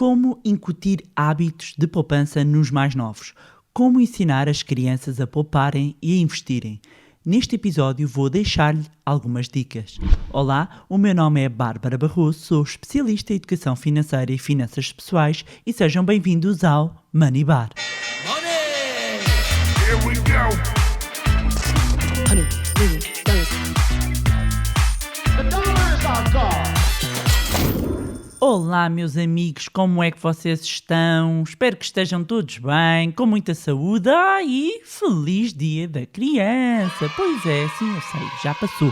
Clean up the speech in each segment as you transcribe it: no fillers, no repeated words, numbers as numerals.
Como incutir hábitos de poupança nos mais novos? Como ensinar as crianças a pouparem e a investirem? Neste episódio vou deixar-lhe algumas dicas. Olá, o meu nome é Bárbara Barroso, sou especialista em educação financeira e finanças pessoais e sejam bem-vindos ao Money Bar. Money! Here we go! The dollar is our god! Olá, meus amigos, como é que vocês estão? Espero que estejam todos bem, com muita saúde. E feliz Dia da Criança! Pois é, sim, eu sei, já passou.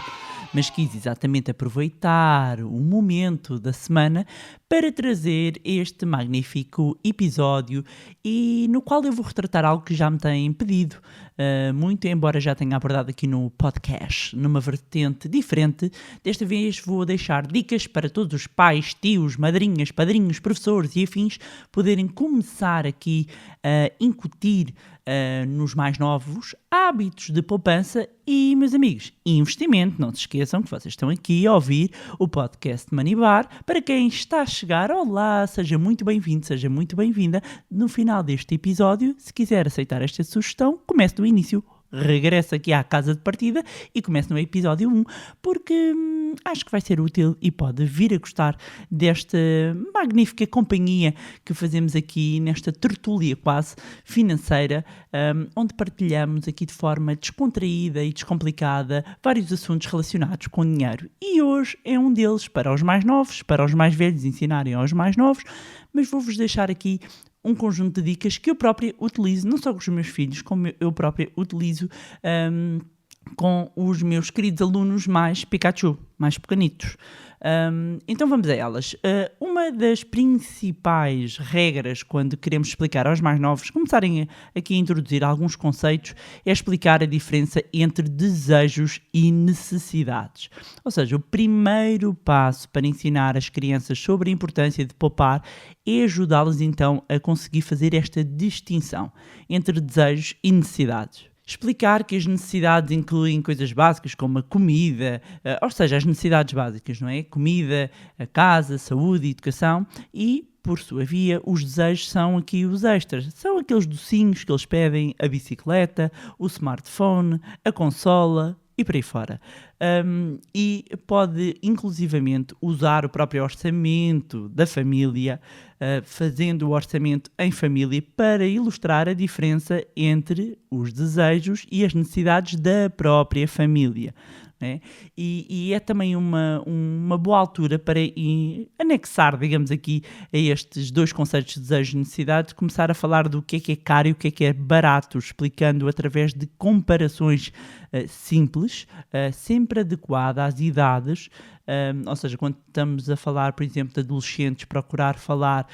Mas quis exatamente aproveitar o momento da semana para trazer este magnífico episódio e no qual eu vou retratar algo que já me têm pedido muito, embora já tenha abordado aqui no podcast, numa vertente diferente. Desta vez vou deixar dicas para todos os pais, tios, madrinhas, padrinhos, professores e afins poderem começar aqui a incutir nos mais novos hábitos de poupança e, meus amigos, investimento. Não se esqueçam que vocês estão aqui a ouvir o podcast Money Bar. Para quem está a chegar, olá, seja muito bem-vindo, seja muito bem-vinda. No final deste episódio, se quiser aceitar esta sugestão, comece do início. Regressa aqui à casa de partida e comece no episódio 1, porque acho que vai ser útil e pode vir a gostar desta magnífica companhia que fazemos aqui nesta tertúlia quase financeira, onde partilhamos aqui de forma descontraída e descomplicada vários assuntos relacionados com dinheiro. E hoje é um deles para os mais novos, para os mais velhos ensinarem aos mais novos, mas vou-vos deixar aqui um conjunto de dicas que eu própria utilizo, não só com os meus filhos, como eu própria utilizo com os meus queridos alunos mais Pikachu, mais pequenitos. Então vamos a elas. Uma das principais regras quando queremos explicar aos mais novos, começarem aqui a introduzir alguns conceitos, é explicar a diferença entre desejos e necessidades. Ou seja, o primeiro passo para ensinar as crianças sobre a importância de poupar é ajudá-las então a conseguir fazer esta distinção entre desejos e necessidades. Explicar que as necessidades incluem coisas básicas como a comida, ou seja, as necessidades básicas, não é? Comida, a casa, saúde e educação e, por sua via, os desejos são aqui os extras. São aqueles docinhos que eles pedem, a bicicleta, o smartphone, a consola e por aí fora. E pode, inclusivamente, usar o próprio orçamento da família, fazendo o orçamento em família para ilustrar a diferença entre os desejos e as necessidades da própria família. Né? E é também uma boa altura para anexar, digamos aqui, a estes dois conceitos de desejo e necessidade, começar a falar do que é caro e o que é barato, explicando através de comparações simples, sempre adequada às idades, ou seja, quando estamos a falar, por exemplo, de adolescentes, procurar falar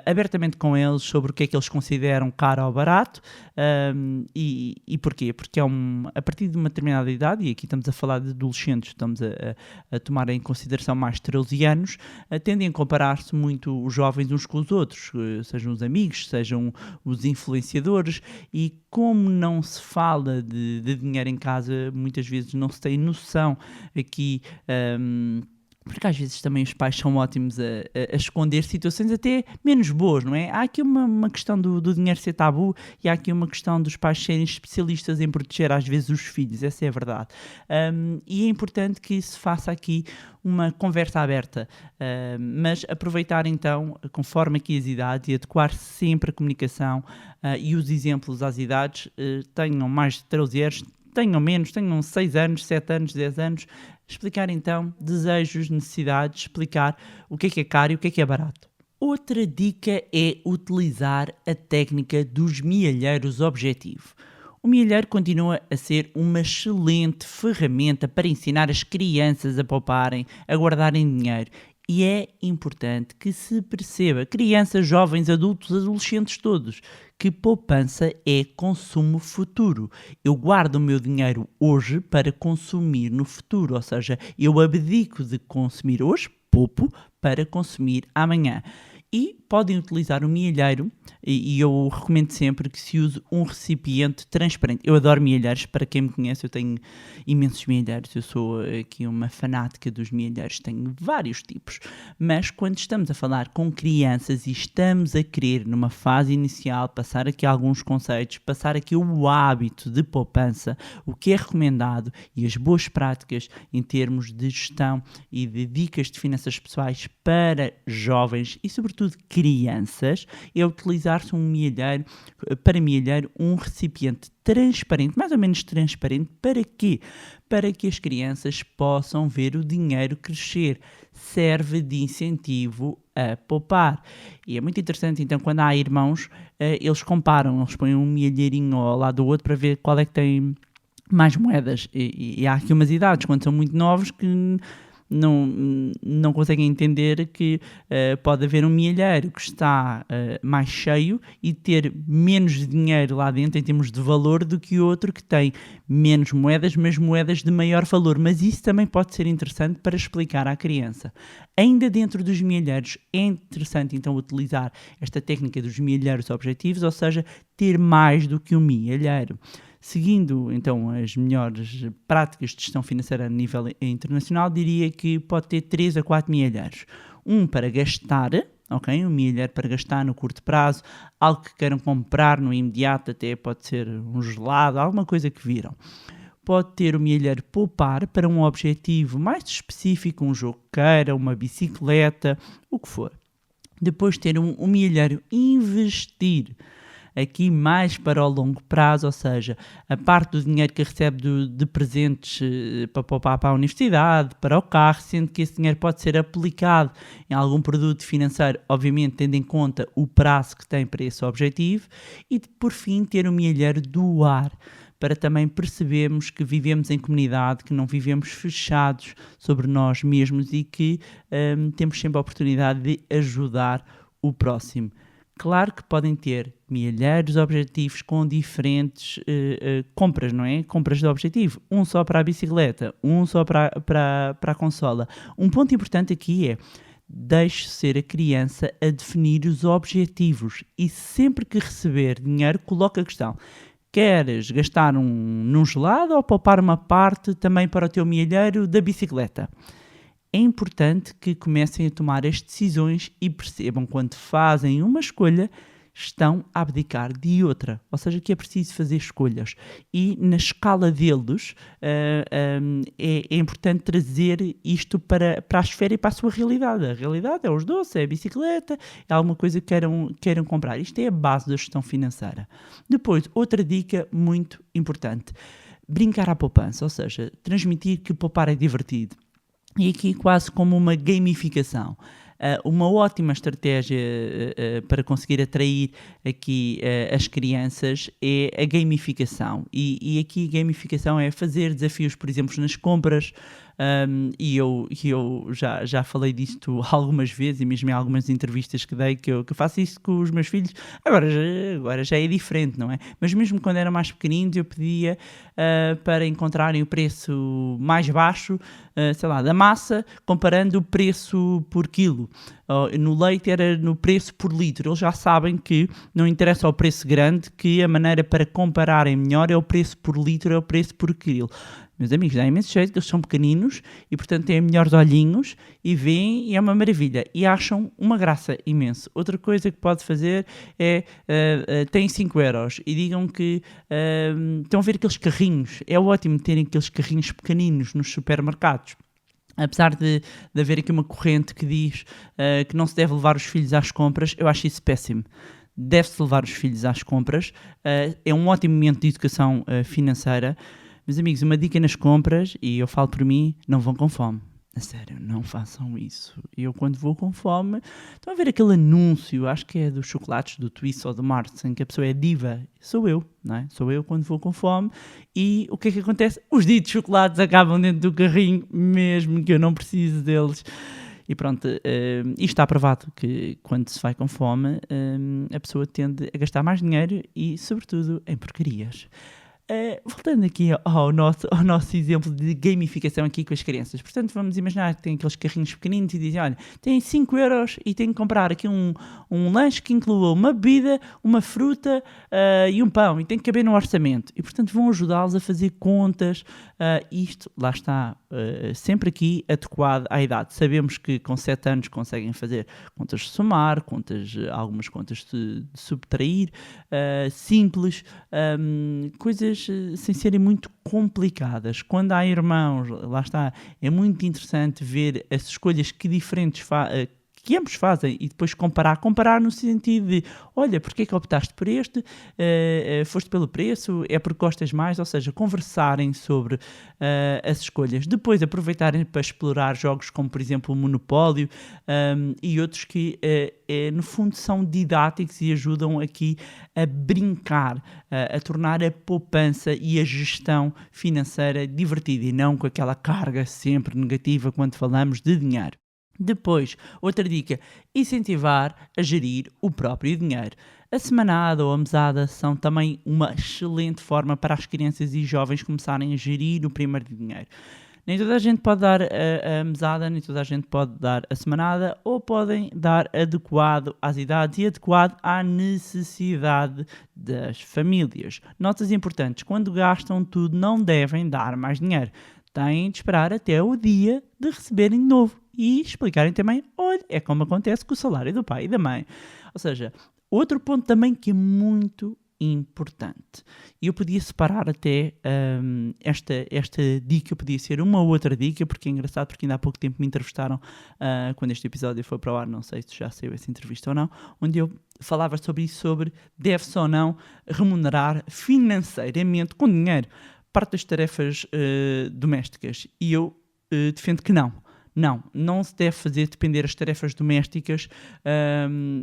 abertamente com eles sobre o que é que eles consideram caro ou barato, e porquê? Porque a partir de uma determinada idade, e aqui estamos a falar de adolescentes, estamos a tomar em consideração mais de 13 anos, tendem a comparar-se muito os jovens uns com os outros, sejam os amigos, sejam os influenciadores, e como não se fala de dinheiro em casa, muitas vezes não se tem noção aqui, porque às vezes também os pais são ótimos a esconder situações até menos boas, não é? Há aqui uma questão do dinheiro ser tabu e há aqui uma questão dos pais serem especialistas em proteger às vezes os filhos, essa é a verdade. E é importante que se faça aqui uma conversa aberta, mas aproveitar então, conforme aqui as idades, e adequar sempre a comunicação e os exemplos às idades, tenham mais de 13 anos, tenham menos, tenham 6 anos, 7 anos, 10 anos, explicar então desejos, necessidades, explicar o que é caro e o que é barato. Outra dica é utilizar a técnica dos milheiros objetivo. O milheiro continua a ser uma excelente ferramenta para ensinar as crianças a pouparem, a guardarem dinheiro. E é importante que se perceba, crianças, jovens, adultos, adolescentes todos, que poupança é consumo futuro. Eu guardo o meu dinheiro hoje para consumir no futuro, ou seja, eu abdico de consumir hoje, poupo, para consumir amanhã. E podem utilizar o mielheiro, e eu recomendo sempre que se use um recipiente transparente. Eu adoro mielheiros, para quem me conhece eu tenho imensos mielheiros, eu sou aqui uma fanática dos mielheiros, tenho vários tipos, mas quando estamos a falar com crianças e estamos a querer numa fase inicial passar aqui alguns conceitos, passar aqui o hábito de poupança, o que é recomendado e as boas práticas em termos de gestão e de dicas de finanças pessoais para jovens e sobretudo crianças, é utilizar-se para mielheiro um recipiente transparente, mais ou menos transparente, para quê? Para que as crianças possam ver o dinheiro crescer. Serve de incentivo a poupar. E é muito interessante, então, quando há irmãos, eles comparam, eles põem um mielheirinho ao lado do outro para ver qual é que tem mais moedas. E há aqui umas idades, quando são muito novos, que não conseguem entender que pode haver um mielheiro que está mais cheio e ter menos dinheiro lá dentro em termos de valor do que outro que tem menos moedas, mas moedas de maior valor. Mas isso também pode ser interessante para explicar à criança. Ainda dentro dos mielheiros é interessante então utilizar esta técnica dos mielheiros objetivos, ou seja, ter mais do que um mielheiro. Seguindo, então, as melhores práticas de gestão financeira a nível internacional, diria que pode ter 3 a 4 mielheiros. Um para gastar, ok? Um mielheiro para gastar no curto prazo, algo que queiram comprar no imediato, até pode ser um gelado, alguma coisa que viram. Pode ter o mielheiro poupar para um objetivo mais específico, um jogo que queira, uma bicicleta, o que for. Depois ter um mielheiro investir, aqui mais para o longo prazo, ou seja, a parte do dinheiro que recebe de presentes para poupar para a universidade, para o carro, sendo que esse dinheiro pode ser aplicado em algum produto financeiro, obviamente tendo em conta o prazo que tem para esse objetivo, e por fim ter o mielheiro doar, para também percebermos que vivemos em comunidade, que não vivemos fechados sobre nós mesmos e que temos sempre a oportunidade de ajudar o próximo. Claro que podem ter milhares de objetivos com diferentes compras, não é? Compras de objetivo. Um só para a bicicleta, um só para a consola. Um ponto importante aqui é: deixe ser a criança a definir os objetivos e sempre que receber dinheiro, coloque a questão: queres gastar num gelado ou poupar uma parte também para o teu milheiro da bicicleta? É importante que comecem a tomar as decisões e percebam quando fazem uma escolha, estão a abdicar de outra. Ou seja, que é preciso fazer escolhas. E na escala deles é importante trazer isto para a esfera e para a sua realidade. A realidade é os doces, é a bicicleta, é alguma coisa que queiram comprar. Isto é a base da gestão financeira. Depois, outra dica muito importante: brincar à poupança, ou seja, transmitir que poupar é divertido. E aqui quase como uma gamificação. Uma ótima estratégia para conseguir atrair aqui as crianças é a gamificação. E aqui a gamificação é fazer desafios, por exemplo, nas compras. E eu já falei disto algumas vezes, e mesmo em algumas entrevistas que dei, que eu faço isso com os meus filhos. Agora já é diferente, não é? Mas mesmo quando eram mais pequeninos, eu pedia para encontrarem o preço mais baixo, sei lá, da massa, comparando o preço por quilo. No leite era no preço por litro. Eles já sabem que não interessa o preço grande, que a maneira para compararem melhor é o preço por litro, é o preço por quilo. Meus amigos, dá imenso jeito, eles são pequeninos e, portanto, têm melhores olhinhos e veem, e é uma maravilha. E acham uma graça imenso. Outra coisa que pode fazer é, têm 5 euros e digam que estão a ver aqueles carrinhos. É ótimo terem aqueles carrinhos pequeninos nos supermercados. Apesar de haver aqui uma corrente que diz que não se deve levar os filhos às compras, eu acho isso péssimo. Deve-se levar os filhos às compras. É um ótimo momento de educação financeira. Meus amigos, uma dica nas compras, e eu falo por mim: não vão com fome. A sério, não façam isso. Eu, quando vou com fome, estão a ver aquele anúncio, acho que é dos chocolates do Twix ou do Mars, em que a pessoa é diva. Sou eu, não é? Sou eu quando vou com fome. E o que é que acontece? Os ditos chocolates acabam dentro do carrinho, mesmo que eu não precise deles. E pronto, isto está provado que quando se vai com fome, a pessoa tende a gastar mais dinheiro e, sobretudo, em porcarias. Voltando aqui ao nosso exemplo de gamificação aqui com as crianças. Portanto, vamos imaginar que tem aqueles carrinhos pequeninos e dizem, olha, tem 5 euros e tem que comprar aqui um lanche que inclua uma bebida, uma fruta e um pão, e tem que caber no orçamento. E, portanto, vão ajudá-los a fazer contas. Isto, lá está, sempre aqui adequado à idade. Sabemos que com 7 anos conseguem fazer contas de somar, algumas contas de subtrair, simples, coisas sem serem muito complicadas. Quando há irmãos, lá está, é muito interessante ver as escolhas que diferentes que ambos fazem e depois comparar no sentido de, olha, porque é que optaste por este, foste pelo preço, é porque gostas mais, ou seja, conversarem sobre as escolhas, depois aproveitarem para explorar jogos como, por exemplo, o Monopólio e outros que, no fundo, são didáticos e ajudam aqui a brincar, a tornar a poupança e a gestão financeira divertida e não com aquela carga sempre negativa quando falamos de dinheiro. Depois, outra dica, incentivar a gerir o próprio dinheiro. A semanada ou a mesada são também uma excelente forma para as crianças e jovens começarem a gerir o primeiro dinheiro. Nem toda a gente pode dar a mesada, nem toda a gente pode dar a semanada, ou podem dar adequado às idades e adequado à necessidade das famílias. Notas importantes, quando gastam tudo não devem dar mais dinheiro. Têm de esperar até o dia de receberem de novo. E explicarem também, olha, é como acontece com o salário do pai e da mãe. Ou seja, outro ponto também que é muito importante. Eu podia separar até esta dica, podia ser uma ou outra dica, porque é engraçado, porque ainda há pouco tempo me entrevistaram, quando este episódio foi para o ar, não sei se já saiu essa entrevista ou não, onde eu falava sobre isso, sobre deve-se ou não remunerar financeiramente com dinheiro parte das tarefas domésticas. E eu defendo que não. Não se deve fazer depender as tarefas domésticas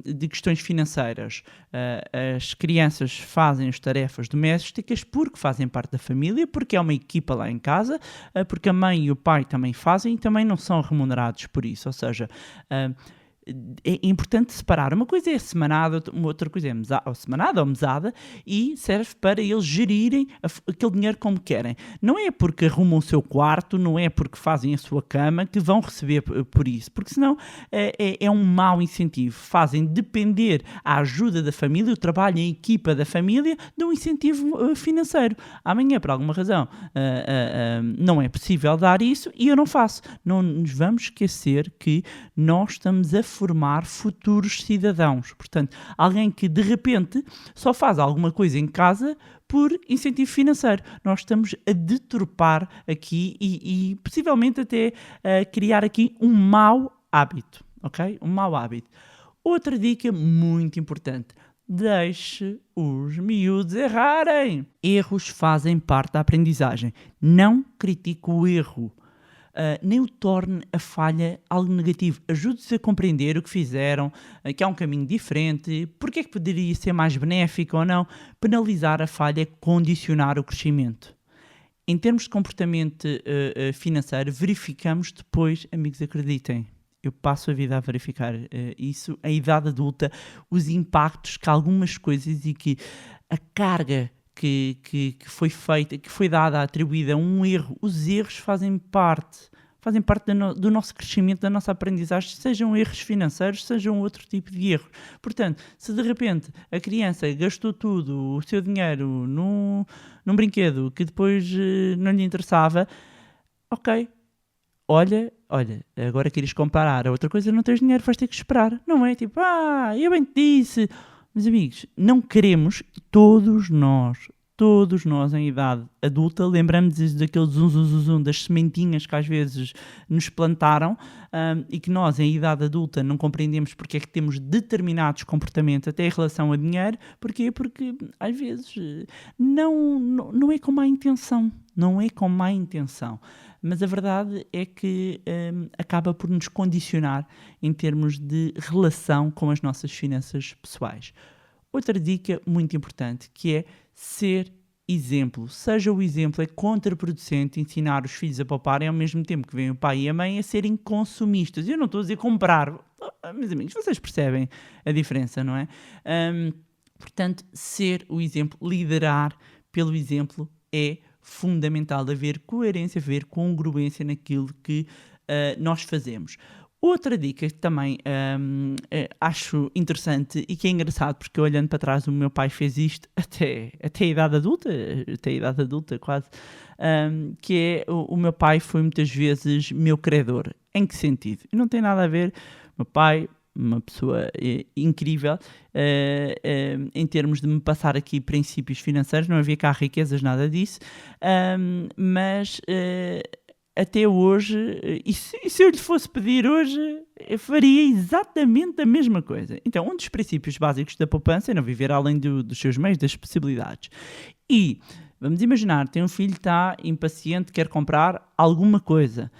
de questões financeiras. As crianças fazem as tarefas domésticas porque fazem parte da família, porque é uma equipa lá em casa, porque a mãe e o pai também fazem e também não são remunerados por isso. Ou seja, é importante separar. Uma coisa é a semanada, outra coisa é a semanada ou mesada, e serve para eles gerirem aquele dinheiro como querem. Não é porque arrumam o seu quarto, não é porque fazem a sua cama que vão receber por isso, porque senão é um mau incentivo. Fazem depender a ajuda da família, o trabalho em equipa da família, de um incentivo financeiro. Amanhã, por alguma razão, não é possível dar isso e eu não faço. Não nos vamos esquecer que nós estamos a formar futuros cidadãos. Portanto, alguém que de repente só faz alguma coisa em casa por incentivo financeiro. Nós estamos a deturpar aqui e possivelmente até a criar aqui um mau hábito, ok? Um mau hábito. Outra dica muito importante. Deixe os miúdos errarem. Erros fazem parte da aprendizagem. Não critique o erro. Nem o torne a falha algo negativo. Ajude-se a compreender o que fizeram, que há um caminho diferente, porque é que poderia ser mais benéfico ou não. Penalizar a falha é condicionar o crescimento. Em termos de comportamento financeiro, verificamos depois, amigos, acreditem, eu passo a vida a verificar isso, a idade adulta, os impactos que algumas coisas e que a carga que foi feita, que foi dada, atribuída a um erro, os erros fazem parte do nosso crescimento, da nossa aprendizagem, sejam erros financeiros, sejam outro tipo de erros. Portanto, se de repente a criança gastou tudo, o seu dinheiro num brinquedo que depois não lhe interessava, ok, olha, agora queres comparar a outra coisa, não tens dinheiro, vais ter que esperar. Não é tipo, eu bem te disse. Meus amigos, não queremos, todos nós em idade adulta, lembramos-nos daquele zum, das sementinhas que às vezes nos plantaram e que nós em idade adulta não compreendemos porque é que temos determinados comportamentos até em relação a dinheiro. Porquê? Porque às vezes não é com má intenção, mas a verdade é que acaba por nos condicionar em termos de relação com as nossas finanças pessoais. Outra dica muito importante, que é ser exemplo. Seja o exemplo, é contraproducente ensinar os filhos a pouparem ao mesmo tempo que vem o pai e a mãe a serem consumistas. Eu não estou a dizer comprar. Meus amigos, vocês percebem a diferença, não é? Portanto, ser o exemplo, liderar pelo exemplo é fundamental haver coerência, haver congruência naquilo que nós fazemos. Outra dica que também acho interessante e que é engraçado, porque olhando para trás o meu pai fez isto até a idade adulta quase, que é o meu pai foi muitas vezes meu credor. Em que sentido? Não tem nada a ver, meu pai, uma pessoa incrível, em termos de me passar aqui princípios financeiros, não havia cá riquezas, nada disso, mas até hoje, e se eu lhe fosse pedir hoje, eu faria exatamente a mesma coisa. Então, um dos princípios básicos da poupança é não viver além dos seus meios, das possibilidades. E, vamos imaginar, tem um filho que está impaciente, quer comprar alguma coisa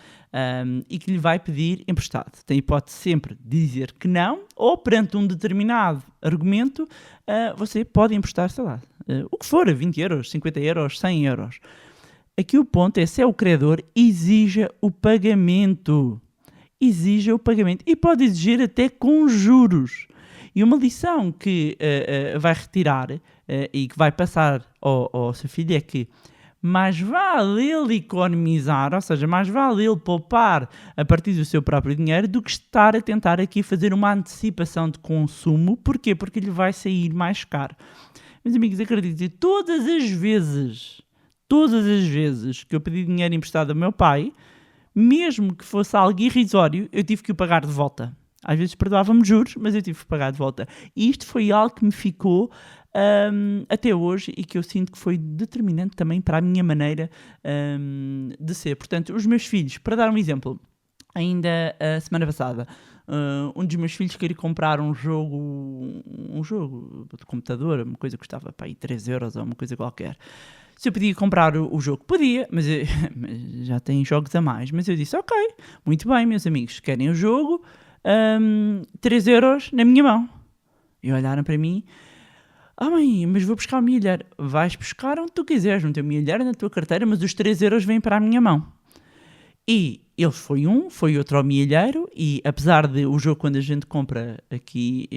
e que lhe vai pedir emprestado. Tem hipótese sempre de dizer que não, ou perante um determinado argumento, você pode emprestar, sei lá, o que for, 20 euros, 50 euros, 100 euros. Aqui o ponto é, se é o credor, exija o pagamento. Exija o pagamento. E pode exigir até com juros. E uma lição que vai retirar e que vai passar ao seu filho é que mais vale ele economizar, ou seja, mais vale ele poupar a partir do seu próprio dinheiro do que estar a tentar aqui fazer uma antecipação de consumo. Porquê? Porque lhe vai sair mais caro. Meus amigos, acreditem, todas as vezes que eu pedi dinheiro emprestado ao meu pai, mesmo que fosse algo irrisório, eu tive que o pagar de volta. Às vezes perdoava-me juros, mas eu tive que pagar de volta. E isto foi algo que me ficou até hoje e que eu sinto que foi determinante também para a minha maneira de ser. Portanto, os meus filhos, para dar um exemplo, ainda a semana passada, um dos meus filhos queria comprar um jogo de computador, uma coisa que custava para aí 3 euros ou uma coisa qualquer. Se eu podia comprar o jogo, podia, mas já tem jogos a mais. Mas eu disse, ok, muito bem, meus amigos, querem o jogo, 3 euros na minha mão. E olharam para mim, mãe, mas vou buscar o milheiro. Vais buscar onde tu quiseres, no teu milheiro, na tua carteira, mas os 3 euros vêm para a minha mão. E ele foi outro ao milheiro, e apesar de o jogo, quando a gente compra aqui,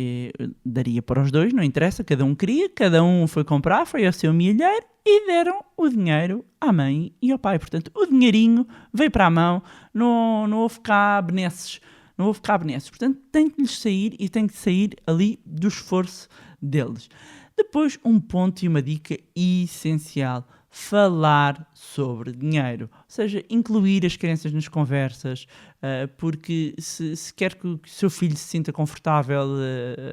daria para os dois, não interessa, cada um queria, cada um foi comprar, foi ao seu milheiro e deram o dinheiro à mãe e ao pai. Portanto, o dinheirinho veio para a mão, não houve cá benesses. Portanto, tem que lhes sair e tem que sair ali do esforço deles. Depois, um ponto e uma dica essencial: falar sobre dinheiro, ou seja, incluir as crianças nas conversas, porque se quer que o seu filho se sinta confortável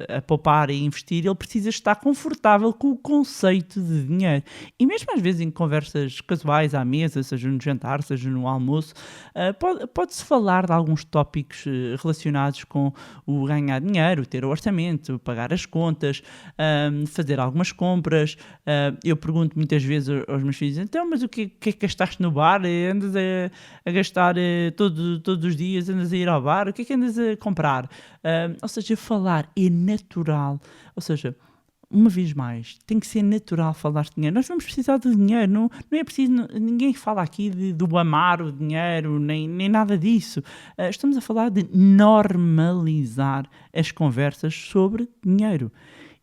a poupar e investir, ele precisa estar confortável com o conceito de dinheiro. E mesmo às vezes em conversas casuais à mesa, seja no jantar, seja no almoço, pode-se falar de alguns tópicos relacionados com o ganhar dinheiro, ter o orçamento, pagar as contas, fazer algumas compras. Eu pergunto muitas vezes aos meus filhos, então, mas o que é que gastaste no bar? Andas a gastar todos os dias, andas a ir ao bar? O que é que andas a comprar? Ou seja, falar é natural. Ou seja, uma vez mais, tem que ser natural falar de dinheiro. Nós vamos precisar de dinheiro, não é preciso, ninguém fala aqui do amar o dinheiro, nem nada disso. Estamos a falar de normalizar as conversas sobre dinheiro.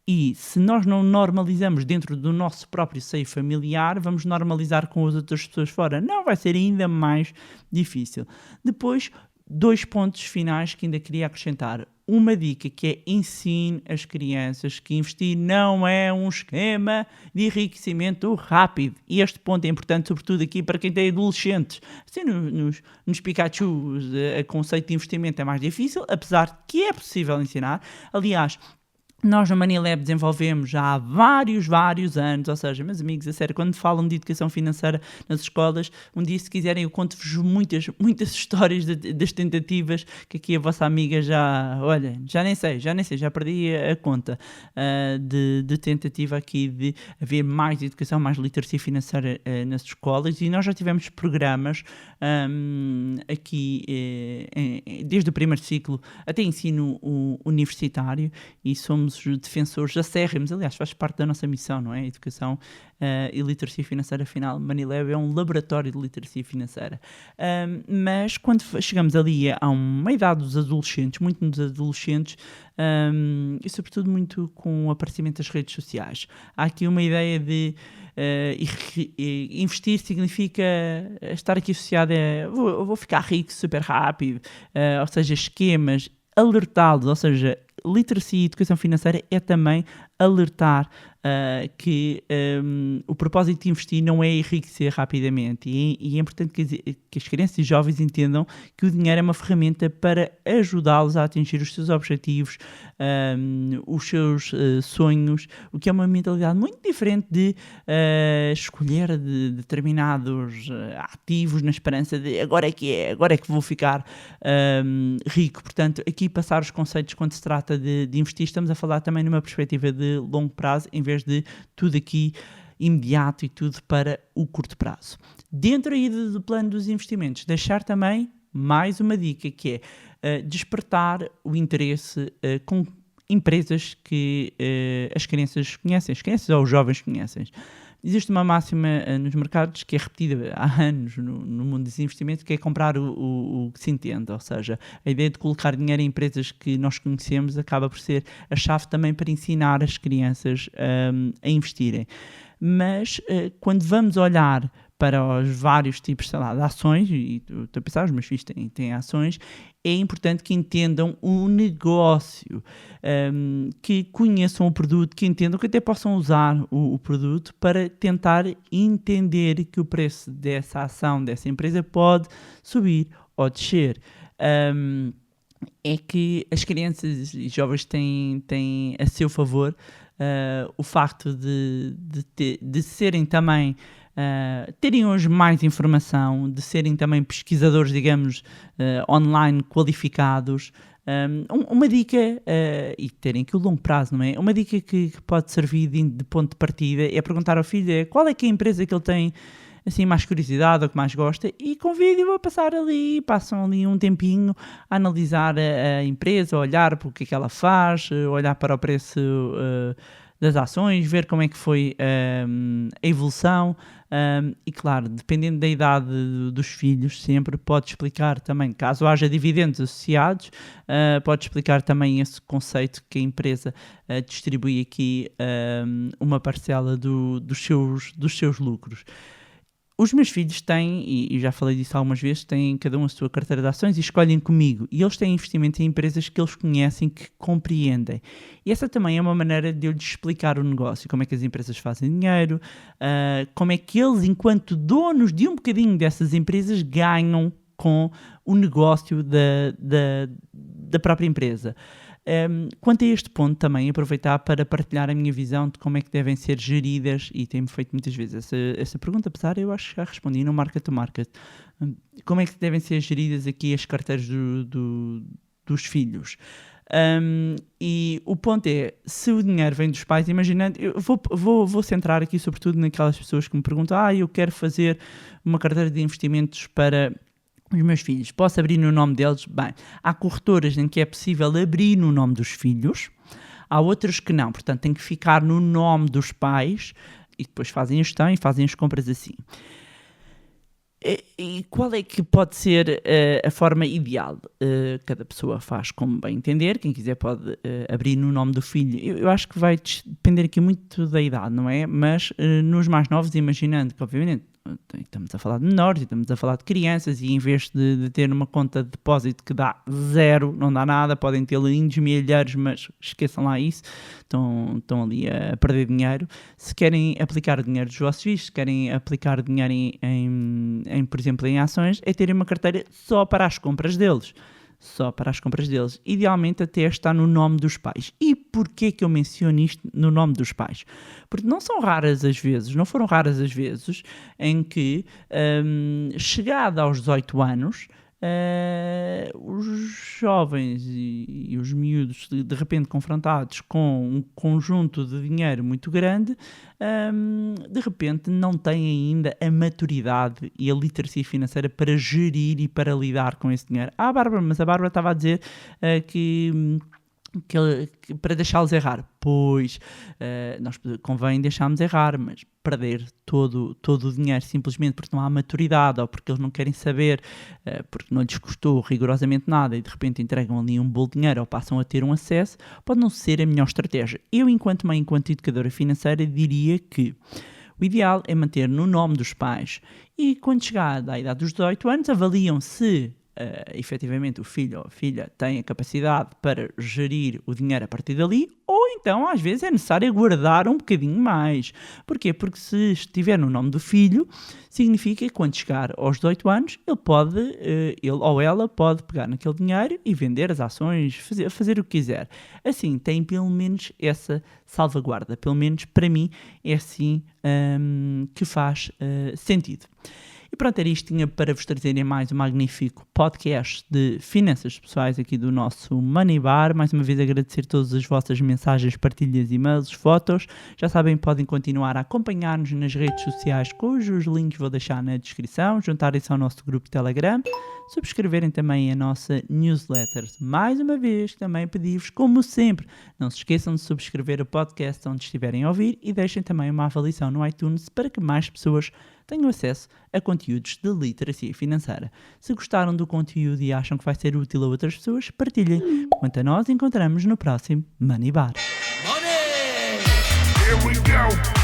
E se nós não normalizamos dentro do nosso próprio seio familiar, vamos normalizar com as outras pessoas fora. Não, vai ser ainda mais difícil. Depois, 2 pontos finais que ainda queria acrescentar. Uma dica que é: ensine as crianças que investir não é um esquema de enriquecimento rápido. E este ponto é importante, sobretudo aqui para quem tem adolescentes. Assim, nos Pikachu, o conceito de investimento é mais difícil, apesar de que é possível ensinar. Aliás, nós no Money Lab desenvolvemos já há vários anos, ou seja, meus amigos, a sério, quando falam de educação financeira nas escolas, um dia, se quiserem, eu conto-vos muitas histórias das tentativas que aqui a vossa amiga já nem sei, já perdi a conta de tentativa aqui de haver mais educação, mais literacia financeira nas escolas, e nós já tivemos programas aqui desde o primeiro ciclo até ensino universitário, e somos somos defensores acérrimos, aliás, faz parte da nossa missão, não é? Educação e literacia financeira, afinal, Manilab é um laboratório de literacia financeira. Mas quando chegamos ali a uma idade dos adolescentes, muito nos adolescentes, e sobretudo muito com o aparecimento das redes sociais, há aqui uma ideia de investir significa estar aqui associado a vou ficar rico super rápido, ou seja, esquemas, alertá-los, ou seja, literacia e educação financeira é também alertar que o propósito de investir não é enriquecer rapidamente e é importante que as crianças e jovens entendam que o dinheiro é uma ferramenta para ajudá-los a atingir os seus objetivos, os seus sonhos, o que é uma mentalidade muito diferente de escolher de determinados ativos na esperança de agora é que vou ficar rico. Portanto, aqui passar os conceitos quando se trata de investir, estamos a falar também numa perspectiva de longo prazo, em vez de tudo aqui imediato e tudo para o curto prazo. Dentro aí do plano dos investimentos, deixar também mais uma dica, que é despertar o interesse com empresas que as crianças conhecem, as crianças ou os jovens conhecem. Existe uma máxima nos mercados que é repetida há anos no mundo dos investimentos, que é comprar o que se entende, ou seja, a ideia de colocar dinheiro em empresas que nós conhecemos acaba por ser a chave também para ensinar as crianças a investirem. Mas quando vamos olhar para os vários tipos, sei lá, de ações, e estou a pensar, os meus filhos têm ações, é importante que entendam o negócio, que conheçam o produto, que entendam, que até possam usar o produto para tentar entender que o preço dessa ação, dessa empresa, pode subir ou descer. É que as crianças e jovens têm a seu favor o facto de serem também terem hoje mais informação, de serem também pesquisadores, digamos, online qualificados. Uma dica, e terem aqui o longo prazo, não é? Uma dica que pode servir de ponto de partida é perguntar ao filho qual é que é a empresa que ele tem assim, mais curiosidade ou que mais gosta, e convido-o a passar ali, passam ali um tempinho a analisar a empresa, a olhar para o que é que ela faz, olhar para o preço das ações, ver como é que foi a evolução, e claro, dependendo da idade dos filhos, sempre pode explicar também, caso haja dividendos associados, pode explicar também esse conceito que a empresa distribui aqui uma parcela dos seus lucros. Os meus filhos têm, e já falei disso algumas vezes, têm cada um a sua carteira de ações e escolhem comigo. E eles têm investimento em empresas que eles conhecem, que compreendem. E essa também é uma maneira de eu lhes explicar o negócio, como é que as empresas fazem dinheiro, como é que eles, enquanto donos de um bocadinho dessas empresas, ganham com o negócio da própria empresa. Quanto a este ponto também, aproveitar para partilhar a minha visão de como é que devem ser geridas, e tenho-me feito muitas vezes essa pergunta, apesar de eu acho que já respondi no Market to Market, como é que devem ser geridas aqui as carteiras dos filhos. E o ponto é, se o dinheiro vem dos pais, imaginando, eu vou centrar aqui sobretudo naquelas pessoas que me perguntam, eu quero fazer uma carteira de investimentos para os meus filhos, posso abrir no nome deles? Bem, há corretoras em que é possível abrir no nome dos filhos, há outras que não, portanto tem que ficar no nome dos pais e depois fazem a gestão e fazem as compras assim. E qual é que pode ser a forma ideal? Cada pessoa faz como bem entender, quem quiser pode abrir no nome do filho. Eu acho que vai depender aqui muito da idade, não é? Mas nos mais novos, imaginando que obviamente estamos a falar de menores e estamos a falar de crianças, e em vez de ter uma conta de depósito que dá 0, não dá nada, podem ter lindos milhares, mas esqueçam lá isso, estão ali a perder dinheiro. Se querem aplicar dinheiro dos vossos filhos, se querem aplicar dinheiro por exemplo, em ações, é terem uma carteira só para as compras deles. Só para as compras deles. Idealmente até está no nome dos pais. E porquê que eu menciono isto no nome dos pais? Porque não foram raras as vezes em que, chegada aos 18 anos, os jovens e os miúdos de repente confrontados com um conjunto de dinheiro muito grande, de repente não têm ainda a maturidade e a literacia financeira para gerir e para lidar com esse dinheiro. Mas a Bárbara estava a dizer que para deixá-los errar, pois nós convém deixarmos errar, mas perder todo o dinheiro simplesmente porque não há maturidade ou porque eles não querem saber, porque não lhes custou rigorosamente nada e de repente entregam ali um bolo de dinheiro ou passam a ter um acesso, pode não ser a melhor estratégia. Eu, enquanto mãe, enquanto educadora financeira, diria que o ideal é manter no nome dos pais e quando chegar à idade dos 18 anos avaliam se efetivamente o filho ou a filha tem a capacidade para gerir o dinheiro a partir dali, ou então às vezes é necessário guardar um bocadinho mais. Porquê? Porque se estiver no nome do filho, significa que quando chegar aos 18 anos, ele ou ela pode pegar naquele dinheiro e vender as ações, fazer o que quiser. Assim, tem pelo menos essa salvaguarda. Pelo menos para mim é assim que faz sentido. E pronto, era isto, tinha para vos trazerem mais um magnífico podcast de finanças pessoais aqui do nosso Money Bar. Mais uma vez agradecer todas as vossas mensagens, partilhas, e-mails, fotos. Já sabem, podem continuar a acompanhar-nos nas redes sociais, cujos links vou deixar na descrição, juntarem-se ao nosso grupo de Telegram, subscreverem também a nossa newsletter. Mais uma vez, também pedi-vos, como sempre, não se esqueçam de subscrever o podcast onde estiverem a ouvir e deixem também uma avaliação no iTunes para que mais pessoas tenham acesso a conteúdos de literacia financeira. Se gostaram do conteúdo e acham que vai ser útil a outras pessoas, partilhem. Quanto a nós, encontramos no próximo Money Bar. Money! Here we go!